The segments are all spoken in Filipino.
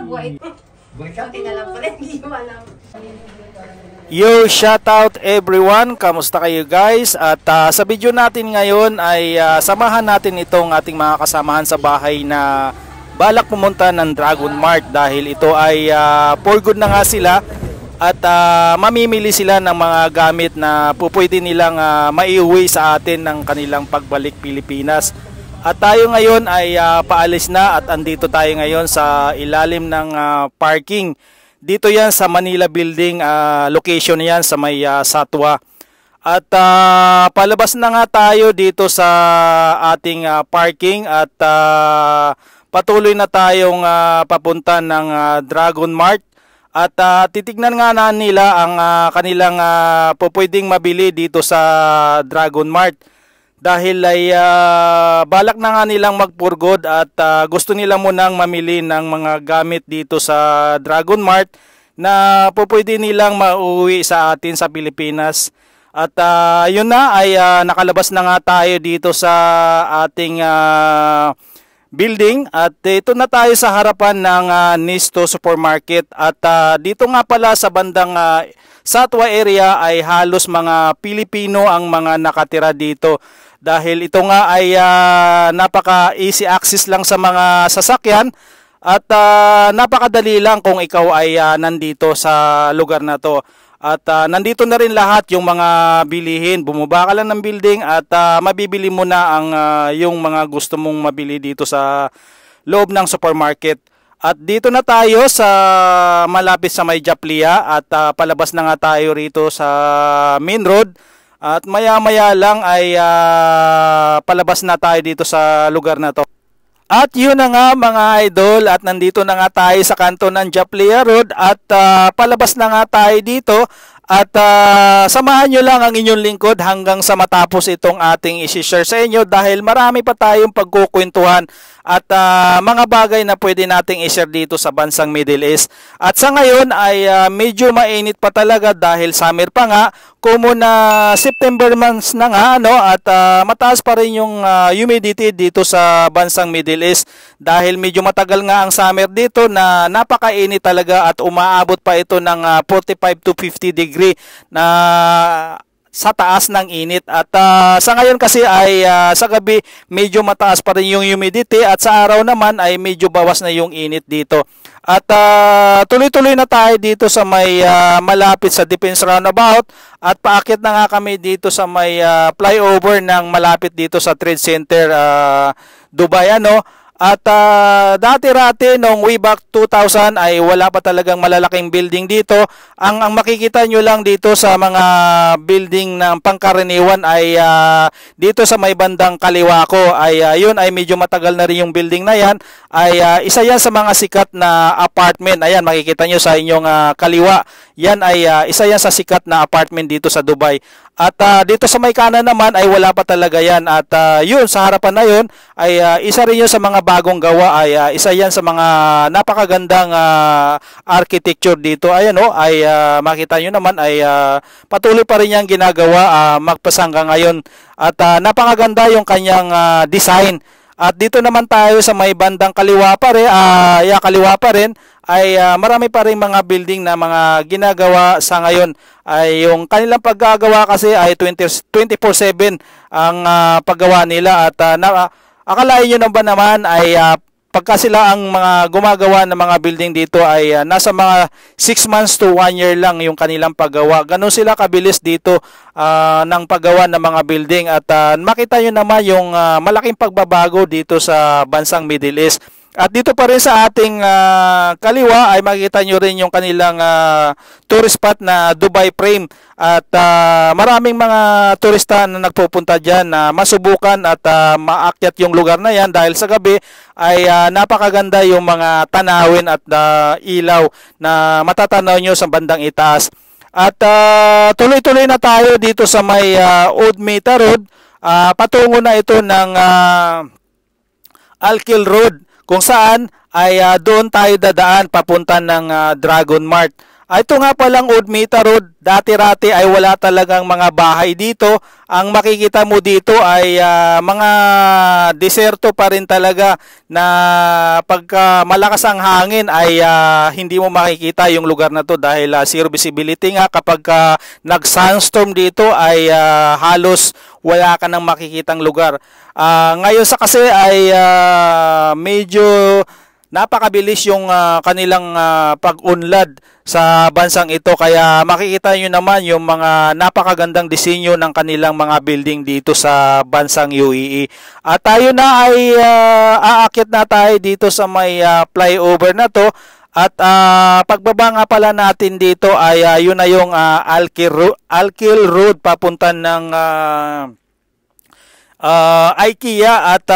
buhay. Buti na lang pala, hindi mo alam. Yo, shoutout everyone! Kamusta kayo guys? At sa video natin ngayon ay samahan natin itong ating mga kasamahan sa bahay na balak pumunta ng Dragon Mart dahil ito ay for good na nga sila at mamimili sila ng mga gamit na pupwede nilang maiuwi sa atin ng kanilang pagbalik Pilipinas. At tayo ngayon ay paalis na at andito tayo ngayon sa ilalim ng parking. Dito yan sa Manila Building, location yan sa may Satwa. At palabas na nga tayo dito sa ating parking at patuloy na tayong papunta ng Dragon Mart. At titignan nga na nila ang kanilang pupwedeng mabili dito sa Dragon Mart. Dahil ay balak na nga nilang magpurgod at gusto nila munang mamili ng mga gamit dito sa Dragon Mart na pupwede nilang mauwi sa atin sa Pilipinas. At yun na ay nakalabas na nga tayo dito sa ating building at ito na tayo sa harapan ng Nisto Supermarket. At dito nga pala sa bandang Satwa area ay halos mga Pilipino ang mga nakatira dito. Dahil ito nga ay napaka easy access lang sa mga sasakyan at napakadali lang kung ikaw ay nandito sa lugar na to. At nandito na rin lahat yung mga bilihin. Bumaba ka lang ng building at mabibili mo na ang yung mga gusto mong mabili dito sa loob ng supermarket. At dito na tayo sa malapit sa may Japlia at palabas na nga tayo rito sa main road. At maya-maya lang ay palabas na tayo dito sa lugar na to. At yun na nga mga idol at nandito na nga tayo sa kanto ng Japlia Road at palabas na nga tayo dito. At samahan nyo lang ang inyong lingkod hanggang sa matapos itong ating isi-share sa inyo dahil marami pa tayong pagkukwentuhan at mga bagay na pwede nating i-share dito sa bansang Middle East. At sa ngayon ay medyo mainit pa talaga dahil summer pa nga, common na September months na nga at mataas pa rin yung humidity dito sa bansang Middle East dahil medyo matagal nga ang summer dito na napakainit talaga at umaabot pa ito ng 45 to 50 degree na sa taas ng init. At sa ngayon kasi ay sa gabi medyo mataas pa rin yung humidity at sa araw naman ay medyo bawas na yung init dito. At tuloy-tuloy na tayo dito sa may malapit sa Defense Roundabout at paakyat na nga kami dito sa may flyover ng malapit dito sa Trade Center Dubai At dati-rati noong way back 2000 ay wala pa talagang malalaking building dito. Ang makikita nyo lang dito sa mga building ng pangkaraniwan ay dito sa may bandang kaliwa ko ay yun ay medyo matagal na rin yung building na yan. Ay isa yan sa mga sikat na apartment. Ayan, makikita nyo sa inyong kaliwa. Yan ay isa yan sa sikat na apartment dito sa Dubai. At dito sa may kanan naman ay wala pa talaga yan. At yun sa harapan na yun ay isa rin yun sa mga bagong gawa ay isa yan sa mga napakagandang architecture dito. Ayan ay makita nyo naman ay patuloy pa rin yung ginagawa magpasangga ngayon. At napakaganda yung kanyang design. At dito naman tayo sa may bandang kaliwa pa rin, ay marami pa rin mga building na mga ginagawa sa ngayon. Ay yung kanilang paggagawa kasi ay 24/7 ang paggawa nila at akalain nyo naman ay pagka sila ang mga gumagawa ng mga building dito ay nasa mga 6 months to 1 year lang yung kanilang paggawa. Ganun sila kabilis dito ng paggawa ng mga building at makita nyo naman yung malaking pagbabago dito sa bansang Middle East. At dito pa rin sa ating kaliwa ay makikita nyo rin yung kanilang tourist spot na Dubai Frame. At maraming mga turista na nagpupunta dyan na masubukan at maakyat yung lugar na yan dahil sa gabi ay napakaganda yung mga tanawin at ilaw na matatanaw nyo sa bandang itaas. At tuloy-tuloy na tayo dito sa may Old Meta Road. Patungo na ito ng Alkil Road, kung saan ay doon tayo dadaan papunta ng Dragon Mart. Ito nga palang Udmita Road, dati-rati ay wala talagang mga bahay dito. Ang makikita mo dito ay mga deserto pa rin talaga na pagka malakas ang hangin ay hindi mo makikita yung lugar na to dahil zero visibility nga. Kapag nag-sunstorm dito ay halos wala ka nang makikitang lugar. Ngayon sa kasi ay medyo napakabilis yung kanilang pag-unlad sa bansang ito, kaya makikita nyo naman yung mga napakagandang disenyo ng kanilang mga building dito sa bansang UAE. At tayo na ay aakit na tayo dito sa may flyover na to. At pagbaba nga pala natin dito ay yun na yung Alkil Road papunta ng IKEA at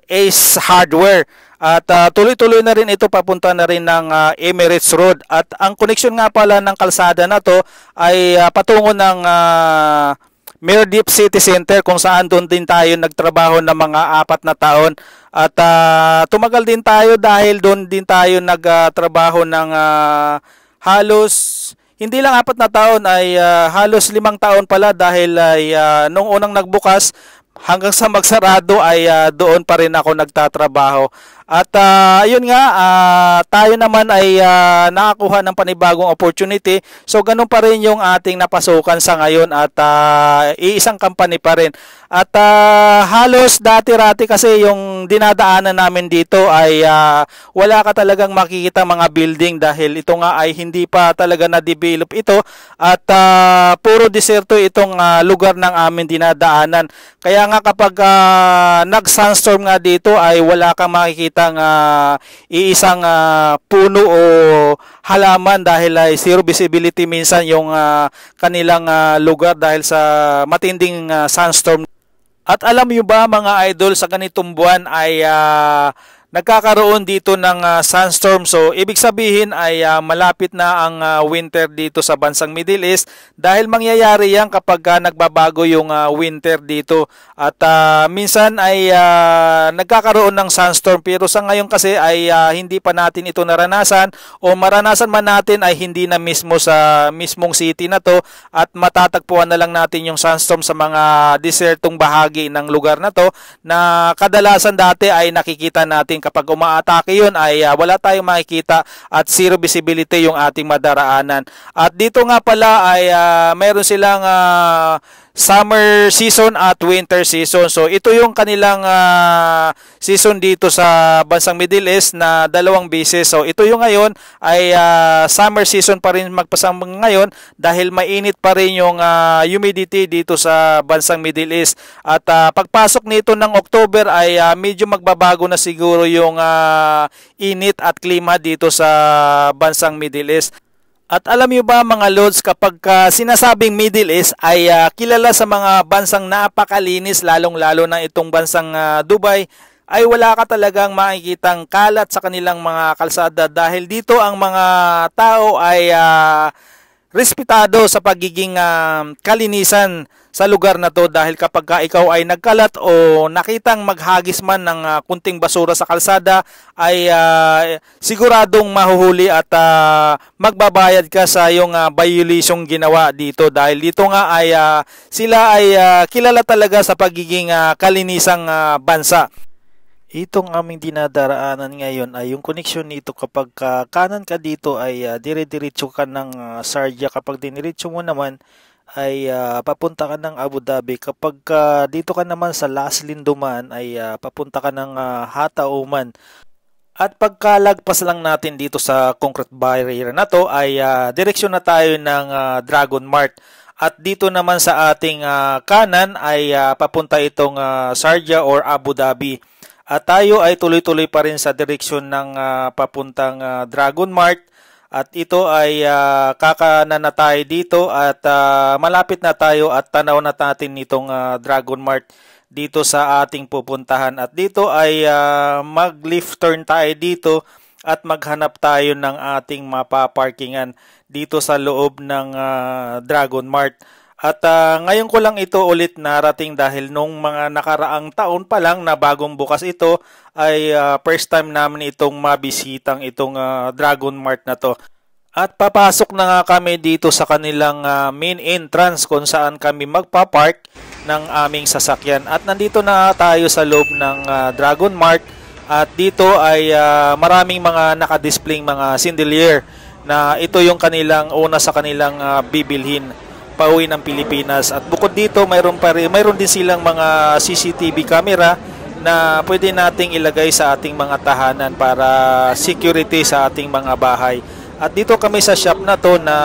Ace Hardware. At tuloy-tuloy na rin ito, papunta na rin ng Emirates Road. At ang koneksyon nga pala ng kalsada na to ay patungo ng Mirdip City Center, kung saan doon din tayo nagtrabaho ng mga 4 na taon. At tumagal din tayo dahil doon din tayo nagtrabaho ng halos, hindi lang 4 na taon, ay halos 5 taon pala dahil ay nung unang nagbukas hanggang sa magsarado ay doon pa rin ako nagtatrabaho. At ayun nga, tayo naman ay nakakuha ng panibagong opportunity. So ganun pa rin yung ating napasukan sa ngayon at iisang company pa rin. At halos dati-rati kasi yung dinadaanan namin dito ay wala ka talagang makikita mga building dahil ito nga ay hindi pa talaga na-develop ito at puro deserto itong lugar ng amin dinadaanan. Kaya nga kapag nag-sunstorm nga dito ay wala kang makikita iisang puno o halaman dahil ay zero visibility minsan yung kanilang lugar dahil sa matinding sunstorm. At alam niyo ba mga idol, sa ganitong buwan ay nagkakaroon dito ng sunstorm. So ibig sabihin ay malapit na ang winter dito sa bansang Middle East dahil mangyayari yan kapag nagbabago yung winter dito. At minsan ay nagkakaroon ng sunstorm, pero sa ngayon kasi ay hindi pa natin ito naranasan, o maranasan man natin ay hindi na mismo sa mismong city na to, at matatagpuan na lang natin yung sunstorm sa mga desertong bahagi ng lugar na to na kadalasan dati ay nakikita natin kapag umaatake yun ay wala tayong makikita at zero visibility yung ating madaraanan. At dito nga pala ay mayroon silang summer season at winter season. So ito yung kanilang season dito sa bansang Middle East na 2 beses. So ito yung ngayon ay summer season pa rin magpasamang ngayon dahil mainit pa rin yung humidity dito sa bansang Middle East. At pagpasok nito ng October ay medyo magbabago na siguro yung init at klima dito sa bansang Middle East. At alam niyo ba mga lods, kapag sinasabing Middle East ay kilala sa mga bansang napakalinis, lalong-lalo na itong bansang Dubai, ay wala ka talagang makikitang kalat sa kanilang mga kalsada dahil dito ang mga tao ay respetado sa pagiging kalinisan sa lugar na to, dahil kapag ikaw ay nagkalat o nakitang maghagis man ng kunting basura sa kalsada ay siguradong mahuhuli at magbabayad ka sa iyong violation ginawa dito, dahil dito nga ay sila ay kilala talaga sa pagiging kalinisang bansa. Itong aming dinadaraanan ngayon ay yung koneksyon nito. Kapag kanan ka dito ay dire-diretso ka ng Sharjah. Kapag diniretso mo naman ay papunta ka ng Abu Dhabi. Kapag dito ka naman sa Laslin dumaan ay papunta ka ng Hatta, Oman. At pagkalagpas lang natin dito sa concrete barrier na to ay direksyon na tayo ng Dragon Mart. At dito naman sa ating kanan ay papunta itong Sharjah or Abu Dhabi. At tayo ay tuloy-tuloy pa rin sa direksyon ng papuntang Dragon Mart. At ito ay kakanan na tayo dito at malapit na tayo at tanaw na natin itong Dragon Mart dito sa ating pupuntahan. At dito ay mag-left turn tayo dito at maghanap tayo ng ating mapaparkingan dito sa loob ng Dragon Mart. At ngayon ko lang ito ulit narating dahil nung mga nakaraang taon pa lang na bagong bukas ito ay first time namin itong mabisitang itong Dragon Mart na to. At papasok na nga kami dito sa kanilang main entrance kung saan kami magpa-park ng aming sasakyan. At nandito na tayo sa loob ng Dragon Mart. At dito ay maraming mga nakadisplaying mga chandelier na ito yung kanilang una sa kanilang bibilhin pauwi ng Pilipinas. At bukod dito mayroon din silang mga CCTV camera na pwede nating ilagay sa ating mga tahanan para security sa ating mga bahay. At dito kami sa shop na to na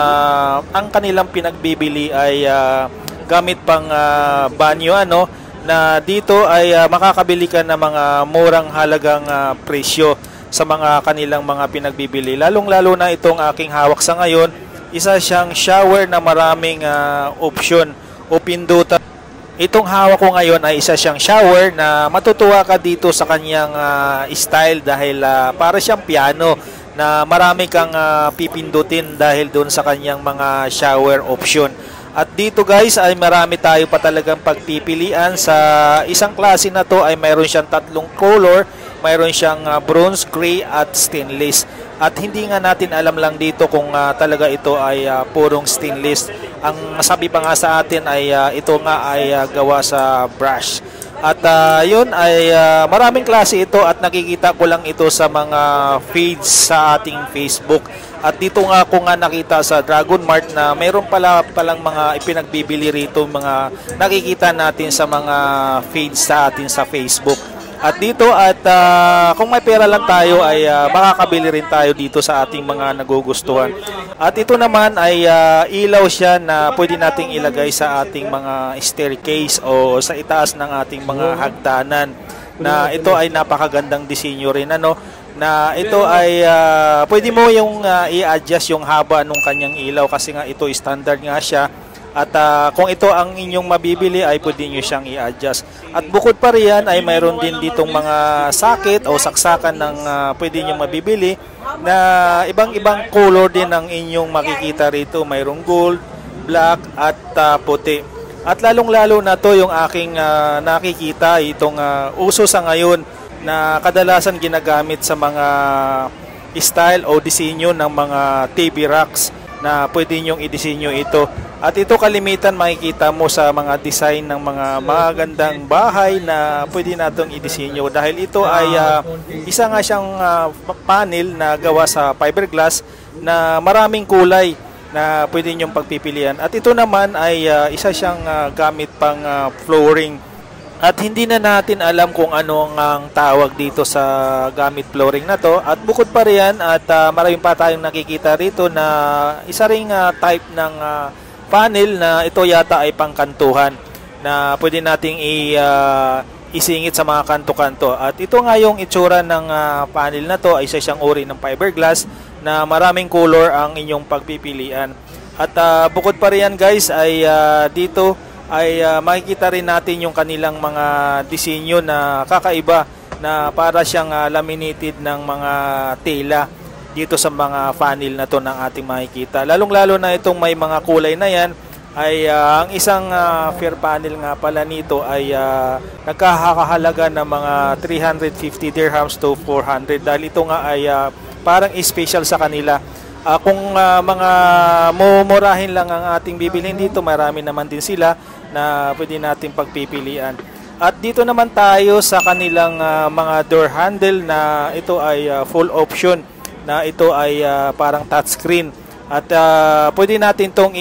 ang kanilang pinagbibili ay gamit pang banyo na dito ay makakabili ka ng mga murang halagang presyo sa mga kanilang mga pinagbibili. Lalong-lalo na itong aking hawak sa ngayon, isa siyang shower na maraming option o pindutan. Itong hawak ko ngayon ay isa siyang shower na matutuwa ka dito sa kanyang style dahil para siyang piano na marami kang pipindutin dahil doon sa kanyang mga shower option. At dito guys ay marami tayo pa talagang pagpipilian. Sa isang klase na to ay mayroon siyang tatlong color. Mayroon siyang bronze, gray at stainless. At hindi nga natin alam lang dito kung talaga ito ay purong stainless. Ang sabi pa nga sa atin ay ito nga ay gawa sa brush. At yun ay maraming klase ito at nakikita ko lang ito sa mga feeds sa ating Facebook. At dito nga ako nga nakita sa Dragon Mart na mayroon palang mga ipinagbibili rito, mga nakikita natin sa mga feeds sa atin sa Facebook. At dito at kung may pera lang tayo ay makakabili rin tayo dito sa ating mga nagugustuhan. At ito naman ay ilaw siya na pwede nating ilagay sa ating mga staircase o sa itaas ng ating mga hagdanan. Na ito ay napakagandang disenyo rin na ito ay pwede mo yung i-adjust yung haba ng kanyang ilaw kasi nga ito standard nga siya. At kung ito ang inyong mabibili ay pwede nyo siyang i-adjust. At bukod pa riyan ay mayroon din ditong mga sakit o saksakan ng pwede nyo mabibili na ibang-ibang color din ang inyong makikita rito. Mayroong gold, black at puti. At lalong-lalo na to yung aking nakikita itong uso sa ngayon na kadalasan ginagamit sa mga style o disenyo ng mga TV racks na pwede nyong i-disenyo ito. At ito kalimitan makikita mo sa mga design ng mga magandang bahay na pwede natong i-disenyo dahil ito ay isa nga siyang panel na gawa sa fiberglass na maraming kulay na pwede nyong pagpipilian. At ito naman ay isa siyang gamit pang flooring. At hindi na natin alam kung ano ang tawag dito sa gamit flooring na to. At bukod pa riyan at maraming pa tayong nakikita rito na isa ring type ng panel na ito yata ay pangkantuhan na pwede nating isingit sa mga kanto-kanto. At ito nga yung itsura ng panel na to ay isa siyang uri ng fiberglass na maraming color ang inyong pagpipilian. At bukod pa riyan guys ay dito ay makikita rin natin yung kanilang mga disenyo na kakaiba na para siyang laminated ng mga tela dito sa mga funnel na to ng ating makikita. Lalong-lalo na itong may mga kulay na yan ay ang isang fair panel nga pala nito ay nagkakahalaga ng mga 350 dirhams to 400 dahil ito nga ay parang special sa kanila. Kung mga mumurahin lang ang ating bibilhin dito, marami naman din sila na pwede nating pagpipilian. At dito naman tayo sa kanilang mga door handle na ito ay full option na ito ay parang touchscreen. At pwede natin itong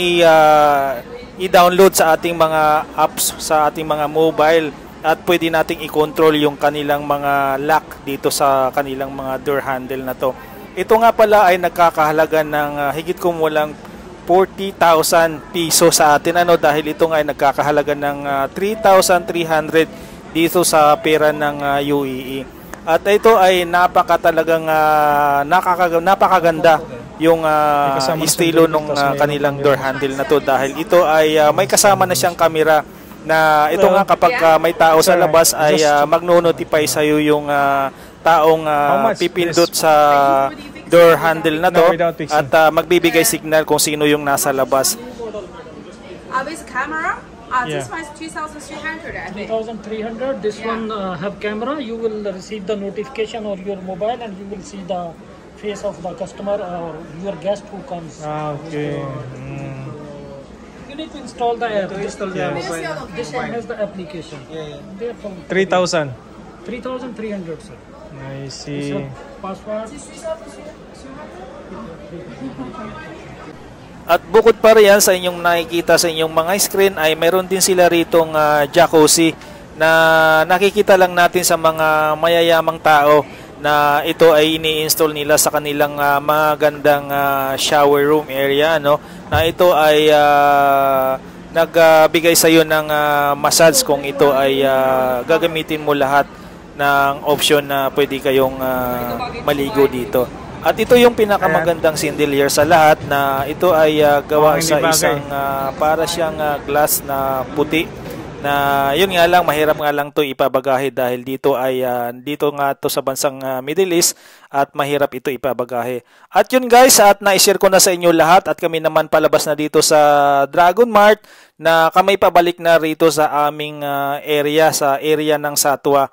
i-download sa ating mga apps, sa ating mga mobile. At pwede nating i-control yung kanilang mga lock dito sa kanilang mga door handle na to. Ito nga pala ay nagkakahalaga ng higit kumulang 40,000 piso sa atin dahil ito nga ay nagkakahalaga ng 3,300 dito sa pera ng UAE. At ito ay napakaganda yung estilo ng kanilang door handle na to dahil ito ay may kasama na siyang camera na ito nga kapag may tao sa labas ay magno-notify sa iyo yung taong pipindot sa door handle na to at magbibigay signal kung sino yung nasa labas. With camera? This one is 2,300 I think. 2,300. This one have camera. You will receive the notification on your mobile and you will see the face of the customer or your guest who comes. Okay. You need to install the app. To install the mobile. This one has the application. Yeah. Therefore, 3,000. 3,300, sir. I This see. password. At bukod pa riyan sa inyong nakikita sa inyong mga screen ay meron din sila ritong jacuzzi na nakikita lang natin sa mga mayayamang tao na ito ay ini-install nila sa kanilang magandang shower room area, no? Na ito ay nagbigay sa iyo ng massage kung ito ay gagamitin mo lahat ng option na pwede kayong maligo dito. At ito yung pinakamagandang chandelier sa lahat na ito ay gawa sa isang para siyang glass na puti na yun nga lang mahirap nga lang to ipabagahe dahil dito ay dito nga to sa bansang Middle East at mahirap ito ipabagahe. At yun guys, at na-share ko na sa inyo lahat at kami naman palabas na dito sa Dragon Mart na kami pabalik na rito sa aming area, sa area ng Satwa.